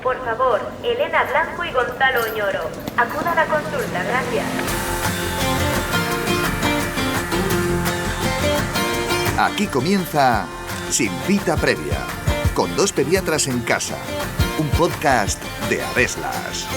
Por favor, Elena Blanco y Gonzalo Oñoro, acudan a consulta, gracias. Aquí comienza Sin Cita Previa, con dos pediatras en casa, un podcast de Aveslas.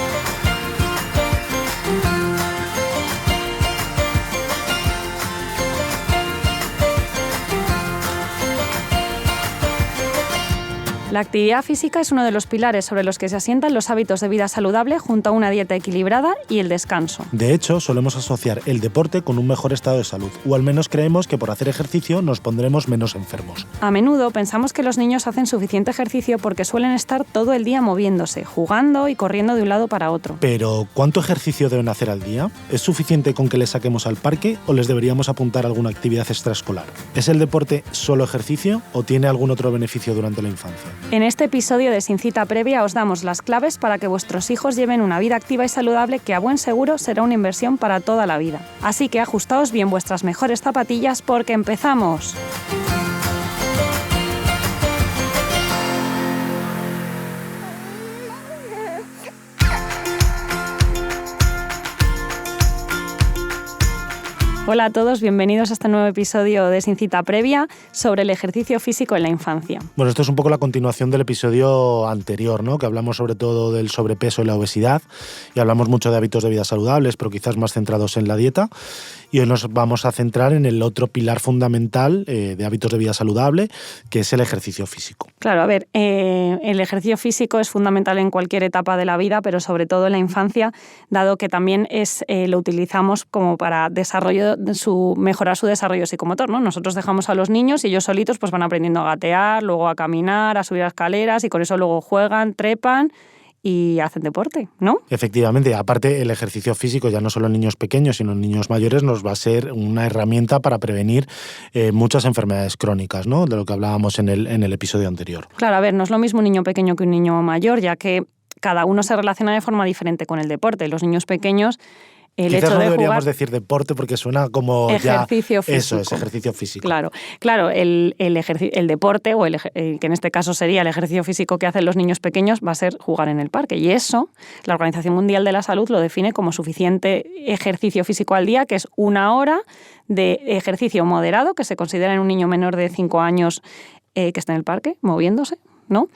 La actividad física es uno de los pilares sobre los que se asientan los hábitos de vida saludable junto a una dieta equilibrada y el descanso. De hecho, solemos asociar el deporte con un mejor estado de salud, o al menos creemos que por hacer ejercicio nos pondremos menos enfermos. A menudo pensamos que los niños hacen suficiente ejercicio porque suelen estar todo el día moviéndose, jugando y corriendo de un lado para otro. Pero, ¿cuánto ejercicio deben hacer al día? ¿Es suficiente con que les saquemos al parque o les deberíamos apuntar a alguna actividad extraescolar? ¿Es el deporte solo ejercicio o tiene algún otro beneficio durante la infancia? En este episodio de Sin Cita Previa os damos las claves para que vuestros hijos lleven una vida activa y saludable que a buen seguro será una inversión para toda la vida. Así que ajustaos bien vuestras mejores zapatillas porque empezamos. Hola a todos, bienvenidos a este nuevo episodio de Sin Cita Previa sobre el ejercicio físico en la infancia. Bueno, esto es un poco la continuación del episodio anterior, ¿no? Que hablamos sobre todo del sobrepeso y la obesidad y hablamos mucho de hábitos de vida saludables, pero quizás más centrados en la dieta. Y hoy nos vamos a centrar en el otro pilar fundamental de hábitos de vida saludable, que es el ejercicio físico. Claro, a ver, el ejercicio físico es fundamental en cualquier etapa de la vida, pero sobre todo en la infancia, dado que también lo utilizamos como para mejorar su desarrollo psicomotor, ¿no? Nosotros dejamos a los niños y ellos solitos pues van aprendiendo a gatear, luego a caminar, a subir escaleras y con eso luego juegan, trepan y hacen deporte, ¿no? Efectivamente, aparte el ejercicio físico ya no solo en niños pequeños, sino en niños mayores nos va a ser una herramienta para prevenir muchas enfermedades crónicas, ¿no? De lo que hablábamos en el episodio anterior. Claro, a ver, no es lo mismo un niño pequeño que un niño mayor, ya que cada uno se relaciona de forma diferente con el deporte. Los niños pequeños Quizás no deberíamos decir deporte porque suena como ejercicio físico. Eso es ejercicio físico. Claro, el deporte, o que en este caso sería el ejercicio físico que hacen los niños pequeños, va a ser jugar en el parque. Y eso, la Organización Mundial de la Salud lo define como suficiente ejercicio físico al día, que es 1 hora de ejercicio moderado, que se considera en un niño menor de 5 años que está en el parque, moviéndose, ¿no?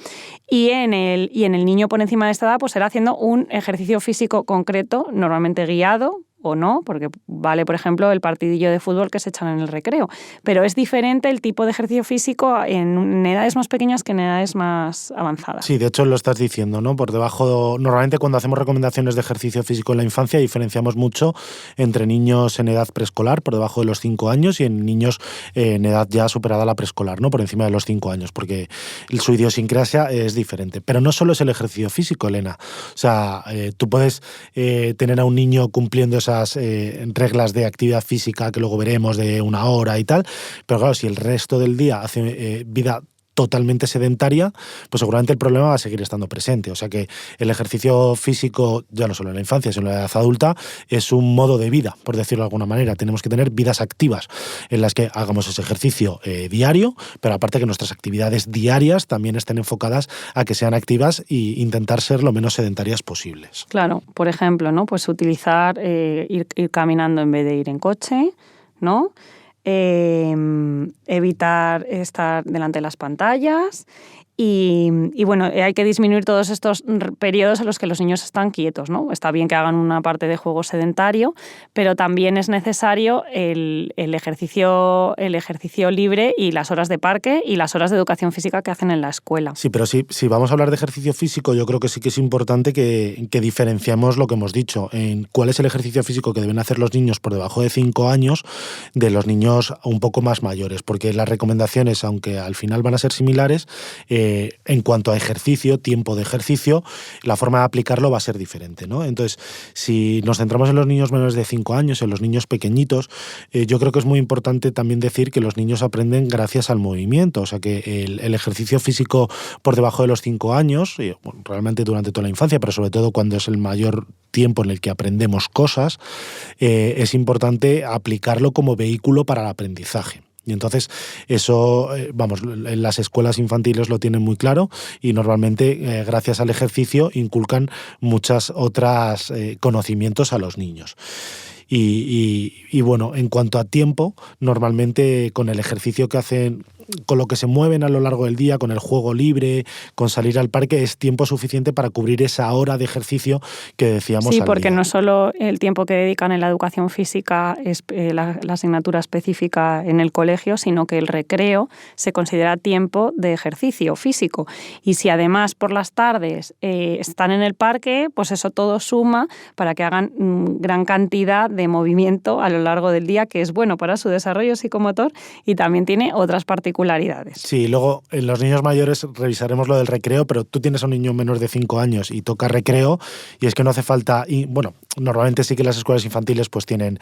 Y en el niño por encima de esta edad pues será haciendo un ejercicio físico concreto, normalmente guiado o no, porque vale, por ejemplo, el partidillo de fútbol que se echan en el recreo. Pero es diferente el tipo de ejercicio físico en edades más pequeñas que en edades más avanzadas. Sí, de hecho lo estás diciendo, ¿no? Por debajo, normalmente cuando hacemos recomendaciones de ejercicio físico en la infancia diferenciamos mucho entre niños en edad preescolar, por debajo de los 5 años, y en niños en edad ya superada la preescolar, ¿no? Por encima de los 5 años, porque su idiosincrasia es diferente. Pero no solo es el ejercicio físico, Elena. O sea, tú puedes tener a un niño cumpliendo esas reglas de actividad física que luego veremos de 1 hora y tal, pero claro, si el resto del día hace vida totalmente sedentaria, pues seguramente el problema va a seguir estando presente. O sea que el ejercicio físico, ya no solo en la infancia, sino en la edad adulta, es un modo de vida, por decirlo de alguna manera. Tenemos que tener vidas activas en las que hagamos ese ejercicio diario, pero aparte que nuestras actividades diarias también estén enfocadas a que sean activas e intentar ser lo menos sedentarias posibles. Claro, por ejemplo, ¿no? Pues utilizar, ir caminando en vez de ir en coche, ¿no? Evitar estar delante de las pantallas y bueno, hay que disminuir todos estos periodos en los que los niños están quietos, ¿no? Está bien que hagan una parte de juego sedentario, pero también es necesario el ejercicio libre y las horas de parque y las horas de educación física que hacen en la escuela. Sí, pero si vamos a hablar de ejercicio físico, yo creo que sí que es importante que diferenciemos lo que hemos dicho, en cuál es el ejercicio físico que deben hacer los niños por debajo de 5 años de los niños un poco más mayores, porque las recomendaciones, aunque al final van a ser similares, en cuanto a ejercicio, tiempo de ejercicio, la forma de aplicarlo va a ser diferente, ¿no? Entonces, si nos centramos en los niños menores de 5 años, en los niños pequeñitos, yo creo que es muy importante también decir que los niños aprenden gracias al movimiento, o sea que el ejercicio físico por debajo de los 5 años, bueno, realmente durante toda la infancia, pero sobre todo cuando es el mayor tiempo en el que aprendemos cosas, es importante aplicarlo como vehículo para el aprendizaje. Y entonces eso, en las escuelas infantiles lo tienen muy claro y normalmente gracias al ejercicio inculcan muchas otras conocimientos a los niños. Y bueno, en cuanto a tiempo, normalmente con el ejercicio que hacen, con lo que se mueven a lo largo del día, con el juego libre, con salir al parque, es tiempo suficiente para cubrir esa hora de ejercicio que decíamos Sí, al porque día. no solo el tiempo que dedican en la educación física es la asignatura específica en el colegio, sino que el recreo se considera tiempo de ejercicio físico. Y si además por las tardes están en el parque, pues eso todo suma para que hagan gran cantidad de movimiento a lo largo del día, que es bueno para su desarrollo psicomotor y también tiene otras particularidades. Sí, luego en los niños mayores revisaremos lo del recreo, pero tú tienes a un niño menos de 5 años y toca recreo y es que no hace falta, y bueno, normalmente sí que las escuelas infantiles pues tienen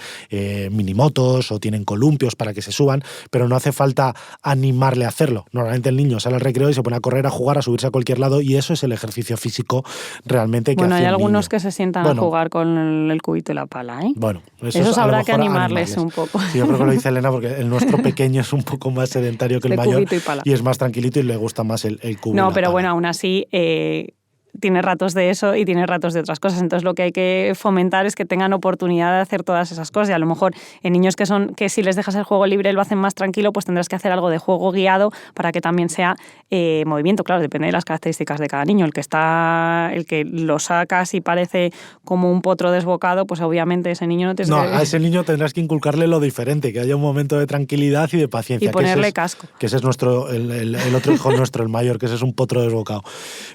minimotos o tienen columpios para que se suban, pero no hace falta animarle a hacerlo. Normalmente el niño sale al recreo y se pone a correr, a jugar, a subirse a cualquier lado y eso es el ejercicio físico realmente que hace Bueno, hay el algunos niño. que se sientan a jugar con el cubito y la pala, ¿eh? Bueno, Esos habrá que animarles un poco. Sí, yo creo que lo dice Elena porque el nuestro pequeño es un poco más sedentario que el mayor y es más tranquilito y le gusta más el cubo. No, pero bueno, aún así tiene ratos de eso y tiene ratos de otras cosas. Entonces lo que hay que fomentar es que tengan oportunidad de hacer todas esas cosas. Y a lo mejor en niños que si les dejas el juego libre lo hacen más tranquilo, pues tendrás que hacer algo de juego guiado para que también sea movimiento. Claro, depende de las características de cada niño. El que lo sacas y parece como un potro desbocado, pues obviamente ese niño no te... a ese niño tendrás que inculcarle lo diferente, que haya un momento de tranquilidad y de paciencia. Y ponerle casco. Que ese es nuestro, el otro hijo nuestro, el mayor, que ese es un potro desbocado.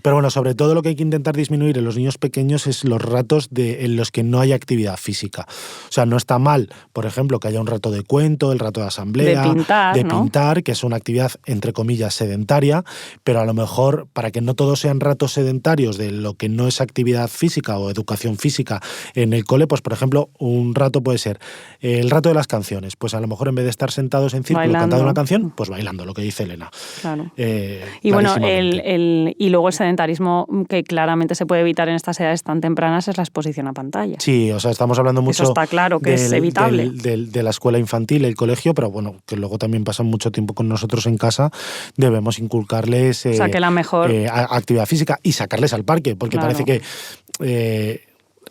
Pero bueno, sobre todo lo que hay que intentar disminuir en los niños pequeños es los ratos en los que no hay actividad física. O sea, no está mal, por ejemplo, que haya un rato de cuento, el rato de asamblea, de pintar, que es una actividad, entre comillas, sedentaria, pero a lo mejor, para que no todos sean ratos sedentarios de lo que no es actividad física o educación física en el cole, pues por ejemplo, un rato puede ser el rato de las canciones. Pues a lo mejor en vez de estar sentados en círculo cantando una canción, pues bailando, lo que dice Elena. Claro. Y bueno, y luego el sedentarismo que claramente se puede evitar en estas edades tan tempranas es la exposición a pantalla. Sí, o sea, estamos hablando mucho... Eso está claro que es evitable. De la escuela infantil, el colegio, pero bueno, que luego también pasan mucho tiempo con nosotros en casa, debemos inculcarles o sea, que la mejor... actividad física y sacarles al parque, porque parece que...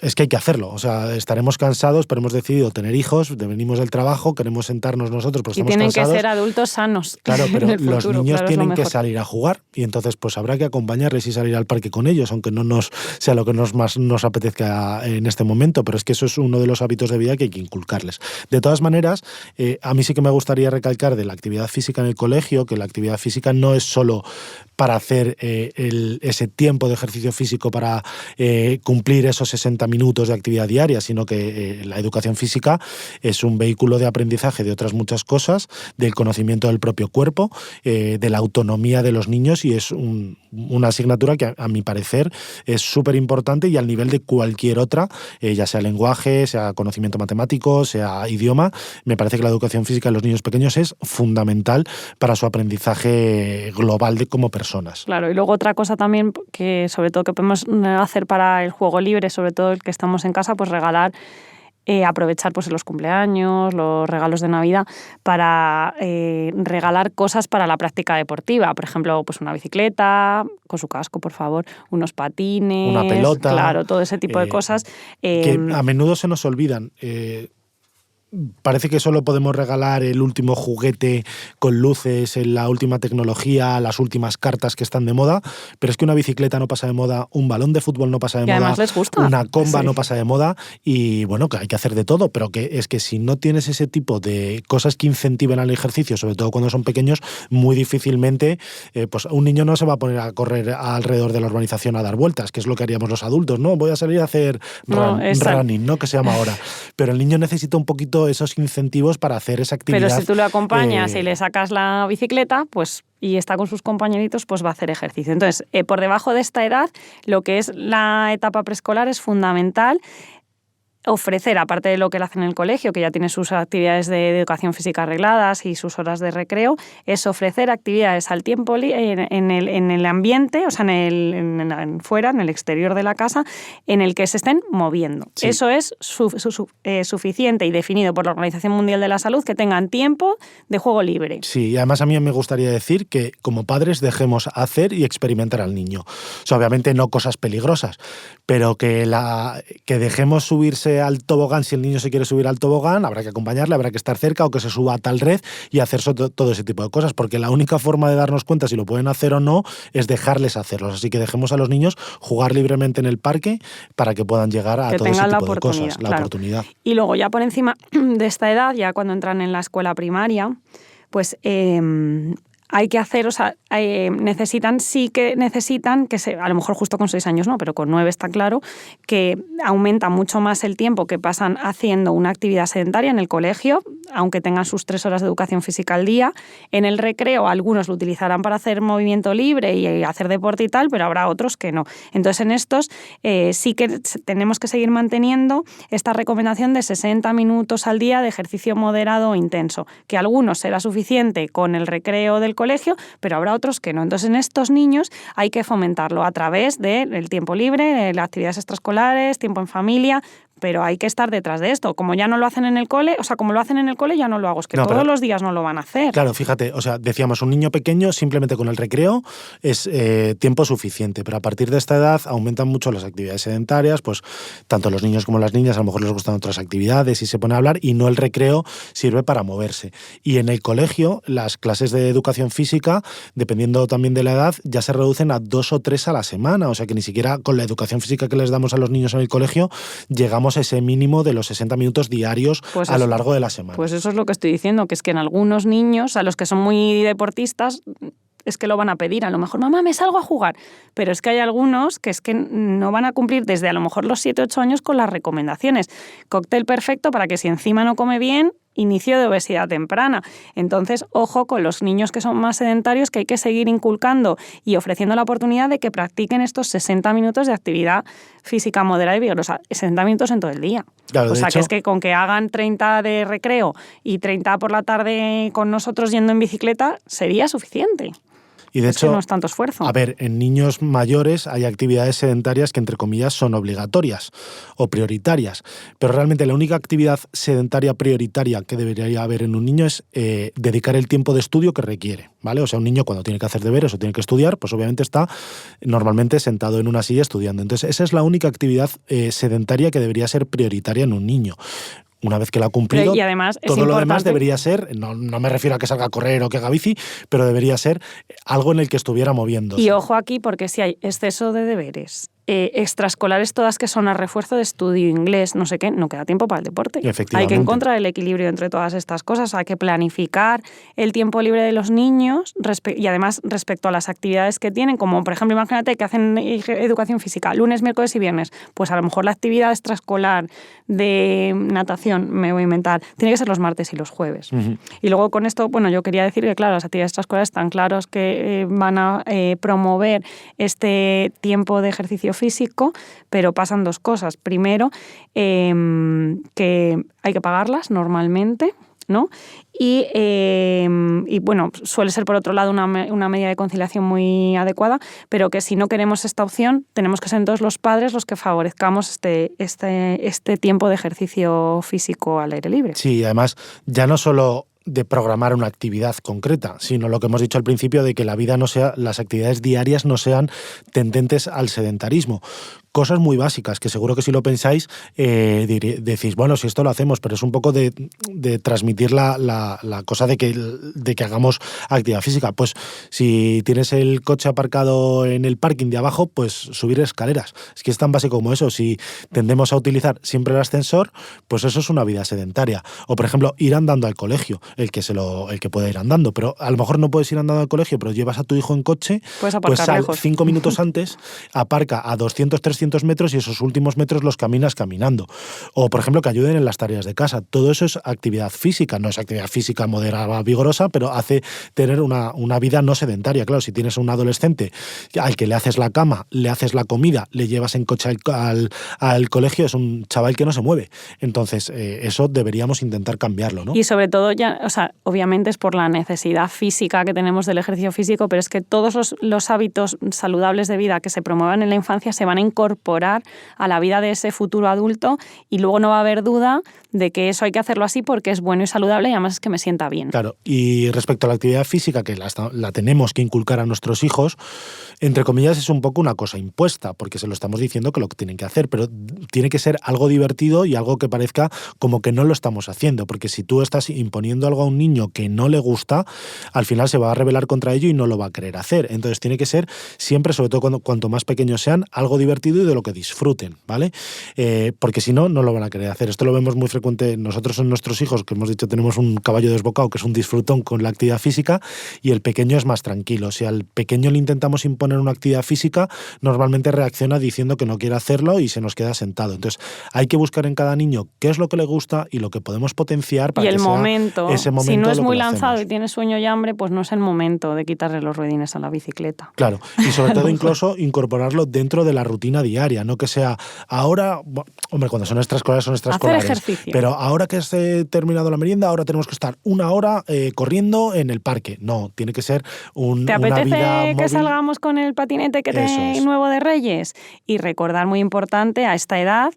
es que hay que hacerlo, o sea, estaremos cansados, pero hemos decidido tener hijos, venimos del trabajo, queremos sentarnos nosotros, pues estamos cansados. Y tienen que ser adultos sanos. Claro, pero los niños tienen que salir a jugar y entonces pues habrá que acompañarles y salir al parque con ellos, aunque no sea lo que más nos apetezca en este momento, pero es que eso es uno de los hábitos de vida que hay que inculcarles. De todas maneras, a mí sí que me gustaría recalcar de la actividad física en el colegio, que la actividad física no es solo para hacer ese tiempo de ejercicio físico para cumplir esos 60 minutos de actividad diaria, sino que la educación física es un vehículo de aprendizaje de otras muchas cosas, del conocimiento del propio cuerpo, de la autonomía de los niños y es una asignatura que a mi parecer es súper importante y al nivel de cualquier otra, ya sea lenguaje, sea conocimiento matemático, sea idioma, me parece que la educación física en los niños pequeños es fundamental para su aprendizaje global como personas. Claro, y luego otra cosa también que sobre todo que podemos hacer para el juego libre, sobre todo el que estamos en casa, pues regalar, aprovechar pues los cumpleaños, los regalos de Navidad para regalar cosas para la práctica deportiva. Por ejemplo, pues una bicicleta, con su casco, por favor, unos patines, una pelota. Claro, todo ese tipo de cosas. Que a menudo se nos olvidan. Parece que solo podemos regalar el último juguete con luces, la última tecnología, las últimas cartas que están de moda, pero es que una bicicleta no pasa de moda, un balón de fútbol no pasa de moda, además les gusta. Una comba no pasa de moda y bueno, que hay que hacer de todo, pero que es que si no tienes ese tipo de cosas que incentiven al ejercicio, sobre todo cuando son pequeños, muy difícilmente, pues un niño no se va a poner a correr alrededor de la urbanización a dar vueltas, que es lo que haríamos los adultos, ¿no? Voy a salir a hacer running, ¿no? Que se llama ahora. Pero el niño necesita un poquito esos incentivos para hacer esa actividad. Pero si tú le acompañas y le sacas la bicicleta, pues y está con sus compañeritos, pues va a hacer ejercicio. Entonces, por debajo de esta edad, lo que es la etapa preescolar es fundamental ofrecer, aparte de lo que él hace en el colegio, que ya tiene sus actividades de educación física arregladas y sus horas de recreo, es ofrecer actividades al tiempo en el ambiente, o sea, fuera, en el exterior de la casa, en el que se estén moviendo. Sí. Eso es suficiente y definido por la Organización Mundial de la Salud, que tengan tiempo de juego libre. Sí, y además a mí me gustaría decir que como padres dejemos hacer y experimentar al niño. O sea, obviamente no cosas peligrosas, pero que dejemos subirse al tobogán. Si el niño se quiere subir al tobogán, habrá que acompañarle, habrá que estar cerca, o que se suba a tal red y hacer todo ese tipo de cosas, porque la única forma de darnos cuenta si lo pueden hacer o no es dejarles hacerlos. Así que dejemos a los niños jugar libremente en el parque para que puedan llegar a todo ese tipo de cosas. La oportunidad. Y luego ya por encima de esta edad, ya cuando entran en la escuela primaria, pues hay que hacer, o sea, necesitan que a lo mejor justo con 6 años no, pero con 9 está claro que aumenta mucho más el tiempo que pasan haciendo una actividad sedentaria en el colegio, aunque tengan sus 3 horas de educación física al día. En el recreo algunos lo utilizarán para hacer movimiento libre y hacer deporte y tal, pero habrá otros que no. Entonces en estos sí que tenemos que seguir manteniendo esta recomendación de 60 minutos al día de ejercicio moderado o intenso, que a algunos será suficiente con el recreo del colegio, pero habrá otros que no. Entonces, en estos niños hay que fomentarlo a través del tiempo libre, de las actividades extraescolares, tiempo en familia, pero hay que estar detrás de esto. Como ya no lo hacen en el cole, o sea, como lo hacen en el cole, ya no lo hago. Es que no, todos los días no lo van a hacer. Claro, fíjate, o sea, decíamos, un niño pequeño simplemente con el recreo es tiempo suficiente, pero a partir de esta edad aumentan mucho las actividades sedentarias, pues tanto los niños como las niñas a lo mejor les gustan otras actividades y se pone a hablar, y no el recreo sirve para moverse. Y en el colegio, las clases de educación física, dependiendo también de la edad, ya se reducen a 2 o 3 a la semana, o sea que ni siquiera con la educación física que les damos a los niños en el colegio llegamos a ese mínimo de los 60 minutos diarios a lo largo de la semana. Pues eso es lo que estoy diciendo, que es que en algunos niños, a los que son muy deportistas, es que lo van a pedir. A lo mejor, mamá, me salgo a jugar. Pero es que hay algunos que es que no van a cumplir desde a lo mejor los 7 o 8 años con las recomendaciones. Cóctel perfecto para que si encima no come bien, inicio de obesidad temprana. Entonces, ojo con los niños que son más sedentarios, que hay que seguir inculcando y ofreciendo la oportunidad de que practiquen estos 60 minutos de actividad física moderada y vigorosa. 60 minutos en todo el día. Claro, o sea, hecho, que es que con que hagan 30 de recreo y 30 por la tarde con nosotros yendo en bicicleta, sería suficiente. Y de hecho, que no es tanto esfuerzo. A ver, en niños mayores hay actividades sedentarias que, entre comillas, son obligatorias o prioritarias. Pero realmente la única actividad sedentaria prioritaria que debería haber en un niño es dedicar el tiempo de estudio que requiere, ¿vale? O sea, un niño cuando tiene que hacer deberes o tiene que estudiar, pues obviamente está normalmente sentado en una silla estudiando. Entonces, esa es la única actividad sedentaria que debería ser prioritaria en un niño. Una vez que lo ha cumplido, y además todo lo demás debería ser, no me refiero a que salga a correr o que haga bici, pero debería ser algo en el que estuviera moviéndose. Y ojo aquí, porque si hay exceso de deberes, extraescolares todas que son a refuerzo de estudio, inglés, no sé qué, no queda tiempo para el deporte. Efectivamente. Hay que encontrar el equilibrio entre todas estas cosas, hay que planificar el tiempo libre de los niños y además respecto a las actividades que tienen, como por ejemplo, imagínate que hacen educación física lunes, miércoles y viernes, pues a lo mejor la actividad extraescolar de natación, me voy a inventar, tiene que ser los martes y los jueves. Uh-huh. Y luego con esto, bueno, yo quería decir que claro, las actividades extraescolares están claros que van a promover este tiempo de ejercicio físico, pero pasan 2 cosas. Primero, que hay que pagarlas normalmente, ¿no? Y bueno, suele ser por otro lado una medida de conciliación muy adecuada, pero que si no queremos esta opción, tenemos que ser todos los padres los que favorezcamos este tiempo de ejercicio físico al aire libre. Sí, además, ya no solo de programar una actividad concreta, sino lo que hemos dicho al principio de que la vida no sea, las actividades diarias no sean tendentes al sedentarismo. Cosas muy básicas, que seguro que si lo pensáis, decís, bueno, si esto lo hacemos, pero es un poco de transmitir la cosa de que hagamos actividad física. Pues si tienes el coche aparcado en el parking de abajo, pues subir escaleras. Es que es tan básico como eso. Si tendemos a utilizar siempre el ascensor, pues eso es una vida sedentaria. O, por ejemplo, ir andando al colegio, el que puede ir andando. Pero a lo mejor no puedes ir andando al colegio, pero llevas a tu hijo en coche, pues sal lejos. 5 minutos antes, aparca a 200, 300 300 metros y esos últimos metros los caminas caminando. O, por ejemplo, que ayuden en las tareas de casa. Todo eso es actividad física. No es actividad física moderada, vigorosa, pero hace tener una vida no sedentaria. Claro, si tienes un adolescente al que le haces la cama, le haces la comida, le llevas en coche al colegio, es un chaval que no se mueve. Entonces, eso deberíamos intentar cambiarlo, ¿no? Y sobre todo, obviamente es por la necesidad física que tenemos del ejercicio físico, pero es que todos los hábitos saludables de vida que se promuevan en la infancia se van a incorporar a la vida de ese futuro adulto y luego no va a haber duda de que eso hay que hacerlo así porque es bueno y saludable y además es que me sienta bien. Claro, y respecto a la actividad física, que la tenemos que inculcar a nuestros hijos, entre comillas es un poco una cosa impuesta, porque se lo estamos diciendo que lo tienen que hacer, pero tiene que ser algo divertido y algo que parezca como que no lo estamos haciendo, porque si tú estás imponiendo algo a un niño que no le gusta, al final se va a rebelar contra ello y no lo va a querer hacer. Entonces tiene que ser siempre, sobre todo cuanto más pequeños sean, algo divertido y de lo que disfruten, ¿vale? Porque si no, no lo van a querer hacer. Esto lo vemos muy frecuente nosotros en nuestros hijos, que hemos dicho tenemos un caballo desbocado que es un disfrutón con la actividad física y el pequeño es más tranquilo. Si al pequeño le intentamos imponer una actividad física, normalmente reacciona diciendo que no quiere hacerlo y se nos queda sentado. Entonces hay que buscar en cada niño qué es lo que le gusta y lo que podemos potenciar para y el que momento, sea ese momento. Si no es muy lanzado y tiene sueño y hambre, pues no es el momento de quitarle los ruedines a la bicicleta. Claro, y sobre todo incluso incorporarlo dentro de la rutina diaria, no que sea ahora, hombre, cuando son extraescolares son extraescolares. Hacer ejercicio. Pero ahora que se ha terminado la merienda, ahora tenemos que estar 1 hora corriendo en el parque. No, tiene que ser ¿Te apetece una vida que móvil? salgamos con el patinete que te nuevo de Reyes? Y recordar, muy importante, a esta edad,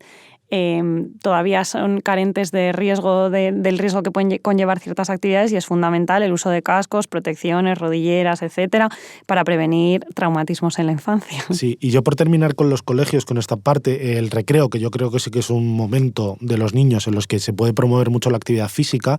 todavía son carentes de riesgo del riesgo que pueden conllevar ciertas actividades y es fundamental el uso de cascos, protecciones, rodilleras, etcétera, para prevenir traumatismos en la infancia. Sí, y yo por terminar con los colegios, con esta parte, el recreo, que yo creo que sí que es un momento de los niños en los que se puede promover mucho la actividad física,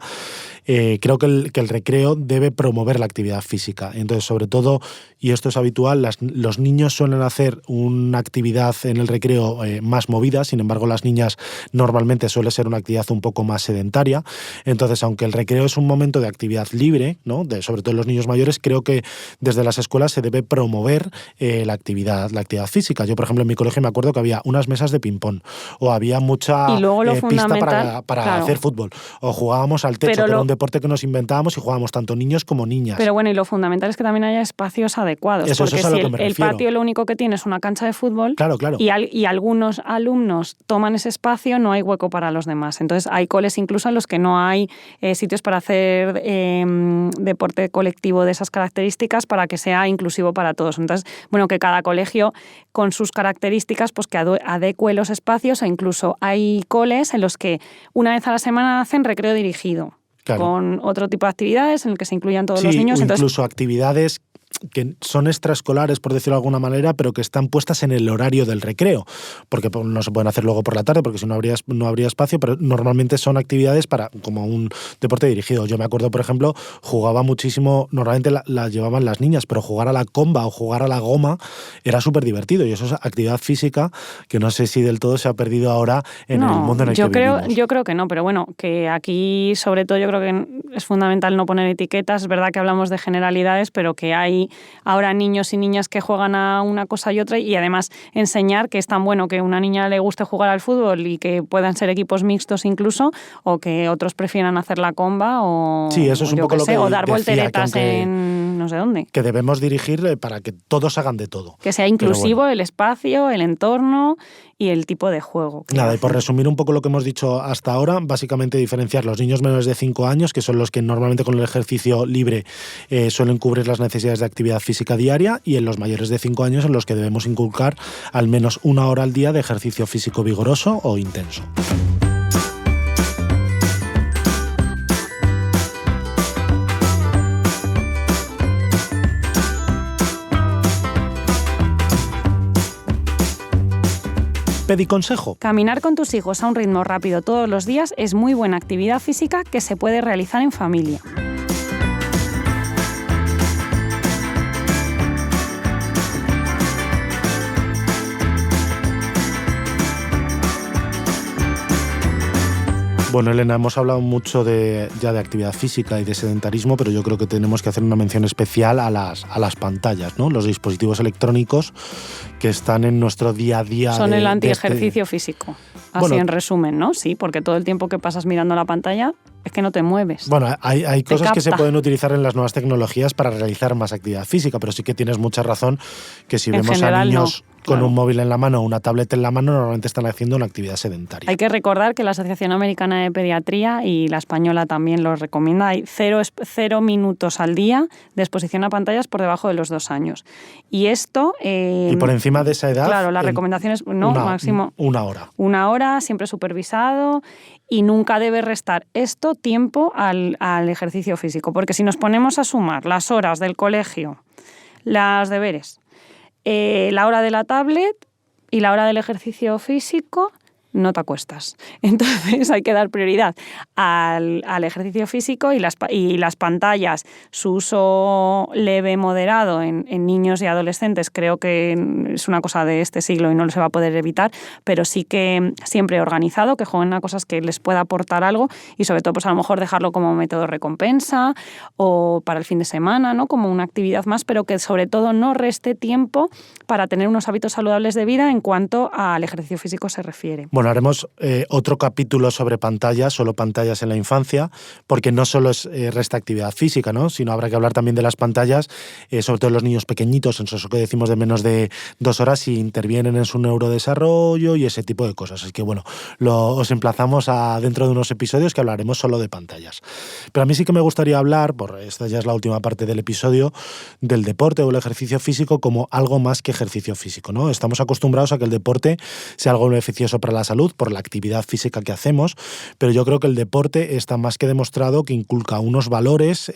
creo que el recreo debe promover la actividad física. Entonces, sobre todo, y esto es habitual, los niños suelen hacer una actividad en el recreo más movida, sin embargo, las niñas normalmente suele ser una actividad un poco más sedentaria. Entonces, aunque el recreo es un momento de actividad libre, ¿no? Sobre todo en los niños mayores, creo que desde las escuelas se debe promover la actividad física. Yo, por ejemplo, en mi colegio me acuerdo que había unas mesas de ping-pong o había mucha pista para hacer fútbol o jugábamos al techo, que era un deporte que nos inventábamos y jugábamos tanto niños como niñas. Pero bueno, y lo fundamental es que también haya espacios adecuados. Porque si el patio lo único que tiene es una cancha de fútbol, claro. Y algunos alumnos toman ese espacio, no hay hueco para los demás. Entonces hay coles incluso en los que no hay sitios para hacer deporte colectivo de esas características para que sea inclusivo para todos. Entonces, bueno, que cada colegio con sus características pues que adecue los espacios e incluso hay coles en los que una vez a la semana hacen recreo dirigido. Claro. Con otro tipo de actividades en el que se incluyan todos los niños. O incluso actividades que son extraescolares, por decirlo de alguna manera, pero que están puestas en el horario del recreo, porque no se pueden hacer luego por la tarde, porque si no habría espacio, pero normalmente son actividades para como un deporte dirigido. Yo me acuerdo, por ejemplo, jugaba muchísimo, normalmente la llevaban las niñas, pero jugar a la comba o jugar a la goma era súper divertido y eso es actividad física que no sé si del todo se ha perdido ahora en el mundo en el que vivimos. Yo creo que no, pero bueno, que aquí sobre todo yo creo que es fundamental no poner etiquetas. Es verdad que hablamos de generalidades, pero que hay ahora niños y niñas que juegan a una cosa y otra y además enseñar que es tan bueno que una niña le guste jugar al fútbol y que puedan ser equipos mixtos incluso o que otros prefieran hacer la comba o, sí, eso es un poco lo que o dar volteretas en no sé dónde. Que debemos dirigir para que todos hagan de todo. Que sea inclusivo el espacio, el entorno y el tipo de juego. Nada, y por resumir un poco lo que hemos dicho hasta ahora, básicamente diferenciar los niños menores de 5 años, que son los que normalmente con el ejercicio libre suelen cubrir las necesidades de actividad física diaria, y en los mayores de 5 años en los que debemos inculcar al menos 1 hora al día de ejercicio físico vigoroso o intenso. Pediconsejo. Caminar con tus hijos a un ritmo rápido todos los días es muy buena actividad física que se puede realizar en familia. Bueno, Elena, hemos hablado mucho ya de actividad física y de sedentarismo, pero yo creo que tenemos que hacer una mención especial a las pantallas, ¿no? Los dispositivos electrónicos que están en nuestro día a día. Son el antiejercicio físico, así en resumen, ¿no? Sí, porque todo el tiempo que pasas mirando la pantalla es que no te mueves. Bueno, hay cosas que se pueden utilizar en las nuevas tecnologías para realizar más actividad física, pero sí que tienes mucha razón que si vemos a niños con un móvil en la mano o una tablet en la mano, normalmente están haciendo una actividad sedentaria. Hay que recordar que la Asociación Americana de Pediatría y la española también lo recomienda. Hay 0 minutos al día de exposición a pantallas por debajo de los 2 años. Y esto... y por encima de esa edad... Claro, la recomendación es máximo 1 hora. 1 hora, siempre supervisado, y nunca debe restar esto tiempo al ejercicio físico. Porque si nos ponemos a sumar las horas del colegio, los deberes, la hora de la tablet y la hora del ejercicio físico, no te acuestas. Entonces hay que dar prioridad al ejercicio físico y las pantallas, su uso leve, moderado en niños y adolescentes, creo que es una cosa de este siglo y no se va a poder evitar, pero sí que siempre organizado, que jueguen a cosas que les pueda aportar algo y sobre todo pues a lo mejor dejarlo como método de recompensa o para el fin de semana, ¿no? Como una actividad más, pero que sobre todo no reste tiempo para tener unos hábitos saludables de vida en cuanto al ejercicio físico se refiere. Bueno, haremos otro capítulo sobre pantallas, solo pantallas en la infancia, porque no solo resta actividad física, ¿no? Sino habrá que hablar también de las pantallas, sobre todo los niños pequeñitos, en eso que decimos de menos de 2 horas, si intervienen en su neurodesarrollo y ese tipo de cosas. Así que bueno, os emplazamos a dentro de unos episodios que hablaremos solo de pantallas. Pero a mí sí que me gustaría hablar, esta ya es la última parte del episodio, del deporte o el ejercicio físico como algo más que ejercicio físico, ¿no? Estamos acostumbrados a que el deporte sea algo beneficioso para la salud, por la actividad física que hacemos, pero yo creo que el deporte está más que demostrado que inculca unos valores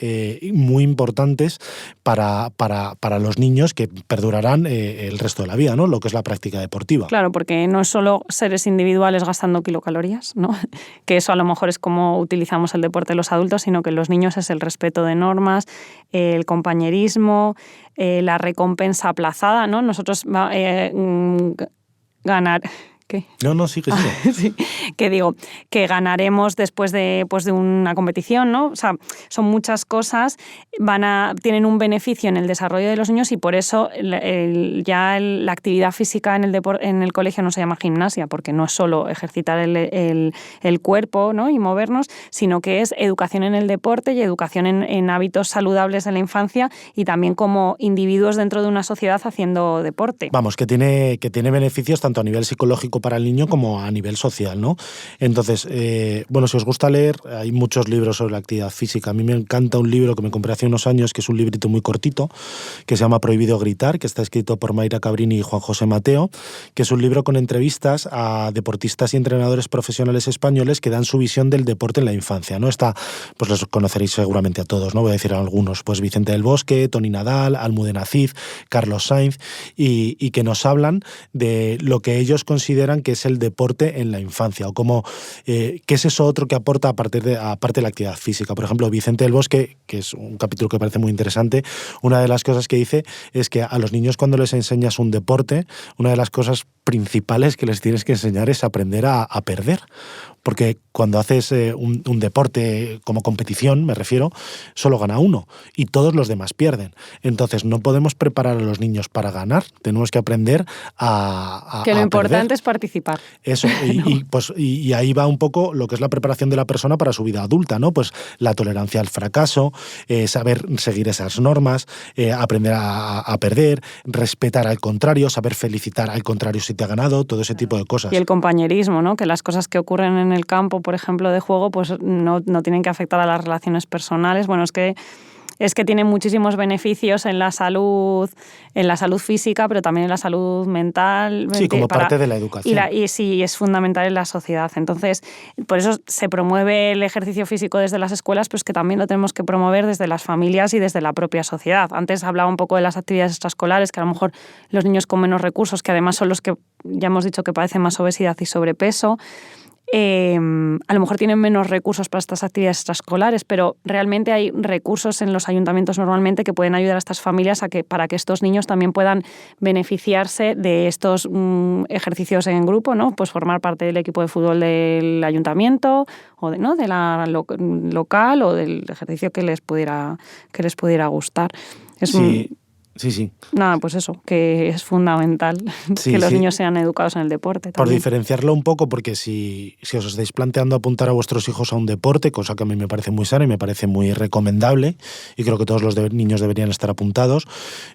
muy importantes para los niños que perdurarán el resto de la vida, ¿no? Lo que es la práctica deportiva. Claro, porque no es solo seres individuales gastando kilocalorías, ¿no? Que eso a lo mejor es como utilizamos el deporte los adultos, sino que en los niños es el respeto de normas, el compañerismo, la recompensa aplazada, ¿no? Nosotros ganar... ¿Qué? No, sigue. Sí, que digo, que ganaremos después de una competición, ¿no? O sea, son muchas cosas, tienen un beneficio en el desarrollo de los niños y por eso la actividad física en el colegio no se llama gimnasia, porque no es solo ejercitar el cuerpo, ¿no? Y movernos, sino que es educación en el deporte y educación en hábitos saludables en la infancia y también como individuos dentro de una sociedad haciendo deporte. Vamos, que tiene beneficios tanto a nivel psicológico para el niño como a nivel social, ¿no? Entonces, si os gusta leer, hay muchos libros sobre la actividad física. A mí me encanta un libro que me compré hace unos años, que es un librito muy cortito, que se llama Prohibido gritar, que está escrito por Mayra Cabrini y Juan José Mateo, que es un libro con entrevistas a deportistas y entrenadores profesionales españoles que dan su visión del deporte en la infancia, ¿no? Está, pues los conoceréis seguramente a todos, ¿no? Voy a decir a algunos, pues Vicente del Bosque, Toni Nadal, Almudena Cid, Carlos Sainz, y que nos hablan de lo que ellos consideran que es el deporte en la infancia, o como qué es eso otro que aporta aparte de la actividad física. Por ejemplo, Vicente del Bosque, que es un capítulo que me parece muy interesante, una de las cosas que dice es que a los niños cuando les enseñas un deporte, una de las cosas principales que les tienes que enseñar es aprender a perder. Porque cuando haces un deporte como competición, me refiero, solo gana uno y todos los demás pierden. Entonces no podemos preparar a los niños para ganar, tenemos que aprender a que lo importante perder. Es participar. Eso, y ahí va un poco lo que es la preparación de la persona para su vida adulta, ¿no? Pues la tolerancia al fracaso, saber seguir esas normas, aprender a perder, respetar al contrario, saber felicitar al contrario si te ha ganado, todo ese tipo de cosas. Y el compañerismo, ¿no? Que las cosas que ocurren en el campo, por ejemplo, de juego, pues no tienen que afectar a las relaciones personales. Bueno, es que tiene muchísimos beneficios en la salud física, pero también en la salud mental. Sí, como parte de la educación. Y sí, es fundamental en la sociedad. Entonces, por eso se promueve el ejercicio físico desde las escuelas, pero es que también lo tenemos que promover desde las familias y desde la propia sociedad. Antes hablaba un poco de las actividades extraescolares, que a lo mejor los niños con menos recursos, que además son los que ya hemos dicho que padecen más obesidad y sobrepeso, a lo mejor tienen menos recursos para estas actividades extraescolares, pero realmente hay recursos en los ayuntamientos normalmente que pueden ayudar a estas familias para que estos niños también puedan beneficiarse de estos ejercicios en grupo, ¿no? Pues formar parte del equipo de fútbol del ayuntamiento o de la local o del ejercicio que les pudiera gustar. Sí. Nada, pues eso, que es fundamental que los niños sean educados en el deporte también. Por diferenciarlo un poco, porque si os estáis planteando apuntar a vuestros hijos a un deporte, cosa que a mí me parece muy sana y me parece muy recomendable, y creo que todos los niños deberían estar apuntados,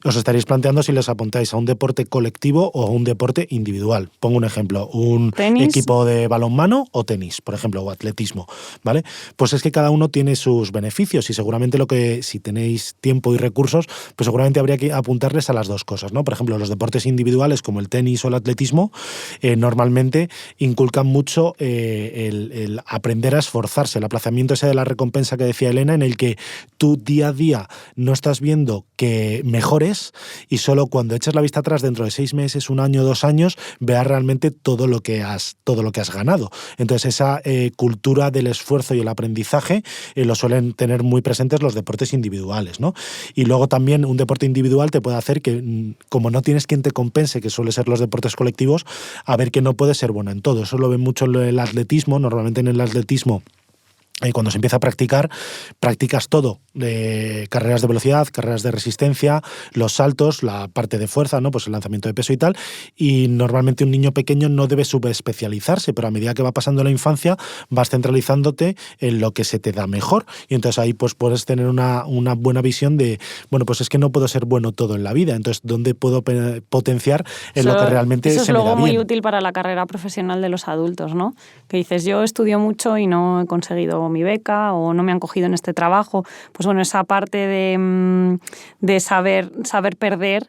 os estaréis planteando si les apuntáis a un deporte colectivo o a un deporte individual. Pongo un ejemplo, un ¿Tenis? Equipo de balonmano o tenis, por ejemplo, o atletismo, ¿vale? Pues es que cada uno tiene sus beneficios y seguramente si tenéis tiempo y recursos, pues seguramente habría que apuntarles a las dos cosas, ¿no? Por ejemplo, los deportes individuales como el tenis o el atletismo normalmente inculcan mucho el aprender a esforzarse, el aplazamiento ese de la recompensa que decía Elena, en el que tú día a día no estás viendo que mejores y solo cuando echas la vista atrás dentro de 6 meses, 1 año, 2 años, veas realmente todo lo que has ganado. Entonces esa cultura del esfuerzo y el aprendizaje lo suelen tener muy presentes los deportes individuales, ¿no? Y luego también un deporte individual te puede hacer que, como no tienes quien te compense, que suele ser los deportes colectivos, a ver que no puedes ser bueno en todo. Eso lo ven mucho en el atletismo. Normalmente en el atletismo, cuando se empieza a practicar, practicas todo, carreras de velocidad, carreras de resistencia, los saltos, la parte de fuerza, ¿no? Pues el lanzamiento de peso y tal, y normalmente un niño pequeño no debe subespecializarse, pero a medida que va pasando la infancia vas centralizándote en lo que se te da mejor, y entonces ahí pues puedes tener una buena visión de, bueno, pues es que no puedo ser bueno todo en la vida, entonces ¿dónde puedo potenciar en lo que realmente se me da bien? Eso es luego muy útil para la carrera profesional de los adultos, ¿no? Que dices, yo estudio mucho y no he conseguido mi beca o no me han cogido en este trabajo. Pues bueno, esa parte de saber perder,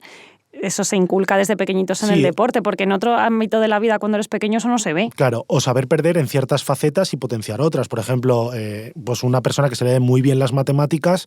eso se inculca desde pequeñitos en el deporte, porque en otro ámbito de la vida, cuando eres pequeño, eso no se ve. Claro, o saber perder en ciertas facetas y potenciar otras. Por ejemplo, pues una persona que se le den muy bien las matemáticas,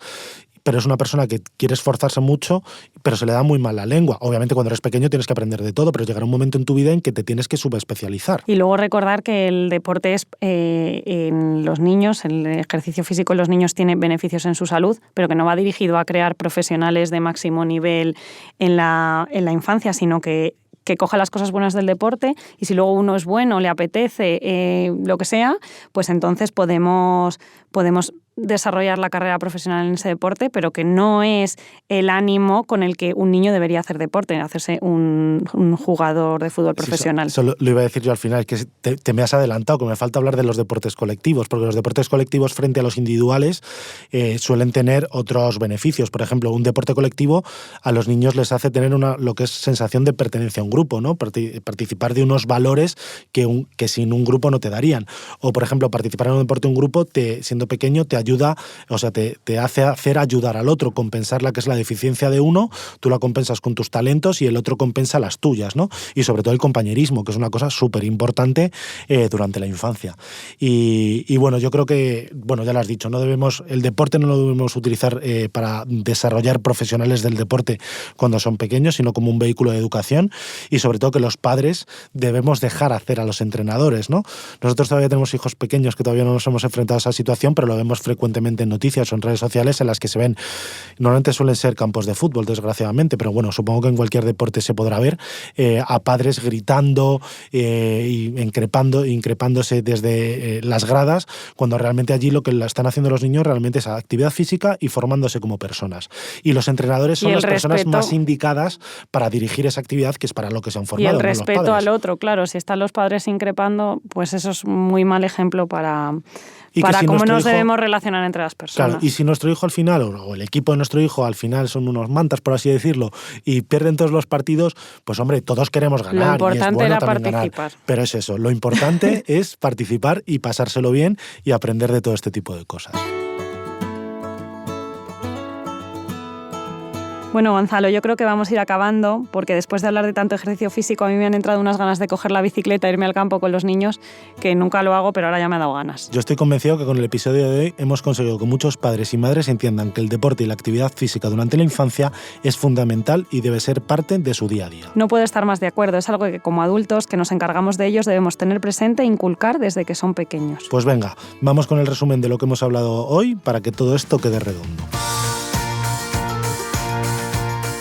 pero es una persona que quiere esforzarse mucho, pero se le da muy mal la lengua. Obviamente cuando eres pequeño tienes que aprender de todo, pero llegará un momento en tu vida en que te tienes que subespecializar. Y luego recordar que el deporte es en los niños, el ejercicio físico en los niños tiene beneficios en su salud, pero que no va dirigido a crear profesionales de máximo nivel en la infancia, sino que coja las cosas buenas del deporte, y si luego uno es bueno, le apetece, lo que sea, pues entonces podemos desarrollar la carrera profesional en ese deporte, pero que no es el ánimo con el que un niño debería hacer deporte, hacerse un jugador de fútbol profesional. Eso lo iba a decir yo al final, que te me has adelantado, que me falta hablar de los deportes colectivos, porque los deportes colectivos frente a los individuales suelen tener otros beneficios. Por ejemplo, un deporte colectivo a los niños les hace tener lo que es sensación de pertenencia a un grupo, ¿no? Participar de unos valores que sin un grupo no te darían. O, por ejemplo, participar en un deporte de un grupo, siendo pequeño, te ayuda, o sea, te hace hacer ayudar al otro, compensar la que es la deficiencia de uno, tú la compensas con tus talentos y el otro compensa las tuyas, ¿no? Y sobre todo el compañerismo, que es una cosa súper importante durante la infancia. Y bueno, yo creo que, bueno, ya lo has dicho, el deporte no lo debemos utilizar para desarrollar profesionales del deporte cuando son pequeños, sino como un vehículo de educación, y sobre todo que los padres debemos dejar hacer a los entrenadores, ¿no? Nosotros todavía tenemos hijos pequeños que todavía no nos hemos enfrentado a esa situación, pero lo vemos frecuentemente en noticias o en redes sociales en las que se ven, normalmente suelen ser campos de fútbol, desgraciadamente, pero bueno, supongo que en cualquier deporte se podrá ver, a padres gritando y increpándose desde las gradas, cuando realmente allí lo que están haciendo los niños realmente es actividad física y formándose como personas. Y los entrenadores son las personas más indicadas para dirigir esa actividad, que es para lo que se han formado. Y el respeto al otro, claro, si están los padres increpando, pues eso es muy mal ejemplo para cómo nos debemos relacionar entre las personas. Claro, y si nuestro hijo al final, o el equipo de nuestro hijo al final son unos mantas, por así decirlo, y pierden todos los partidos, pues hombre, todos queremos ganar. Lo importante era participar. Ganar. Pero es eso, lo importante es participar y pasárselo bien y aprender de todo este tipo de cosas. Bueno, Gonzalo, yo creo que vamos a ir acabando, porque después de hablar de tanto ejercicio físico a mí me han entrado unas ganas de coger la bicicleta e irme al campo con los niños, que nunca lo hago, pero ahora ya me ha dado ganas. Yo estoy convencido que con el episodio de hoy hemos conseguido que muchos padres y madres entiendan que el deporte y la actividad física durante la infancia es fundamental y debe ser parte de su día a día. No puedo estar más de acuerdo, es algo que como adultos que nos encargamos de ellos debemos tener presente e inculcar desde que son pequeños. Pues venga, vamos con el resumen de lo que hemos hablado hoy para que todo esto quede redondo.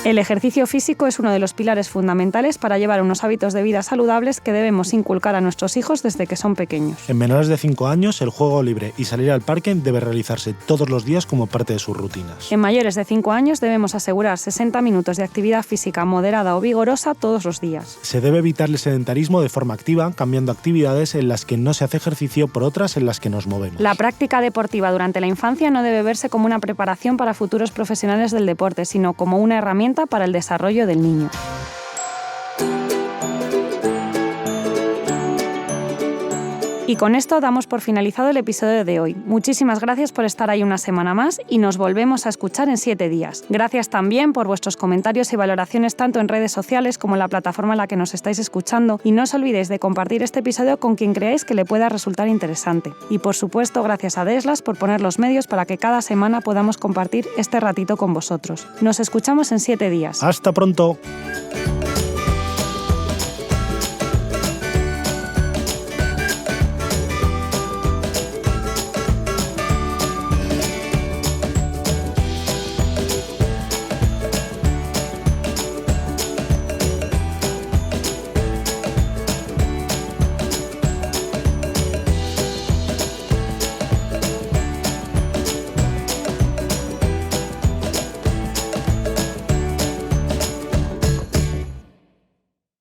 El ejercicio físico es uno de los pilares fundamentales para llevar unos hábitos de vida saludables que debemos inculcar a nuestros hijos desde que son pequeños. En menores de 5 años, el juego libre y salir al parque debe realizarse todos los días como parte de sus rutinas. En mayores de 5 años debemos asegurar 60 minutos de actividad física moderada o vigorosa todos los días. Se debe evitar el sedentarismo de forma activa, cambiando actividades en las que no se hace ejercicio por otras en las que nos movemos. La práctica deportiva durante la infancia no debe verse como una preparación para futuros profesionales del deporte, sino como una herramienta para el desarrollo del niño. Y con esto damos por finalizado el episodio de hoy. Muchísimas gracias por estar ahí una semana más y nos volvemos a escuchar en 7 días. Gracias también por vuestros comentarios y valoraciones tanto en redes sociales como en la plataforma en la que nos estáis escuchando, y no os olvidéis de compartir este episodio con quien creáis que le pueda resultar interesante. Y por supuesto, gracias a Deslas por poner los medios para que cada semana podamos compartir este ratito con vosotros. Nos escuchamos en 7 días. ¡Hasta pronto!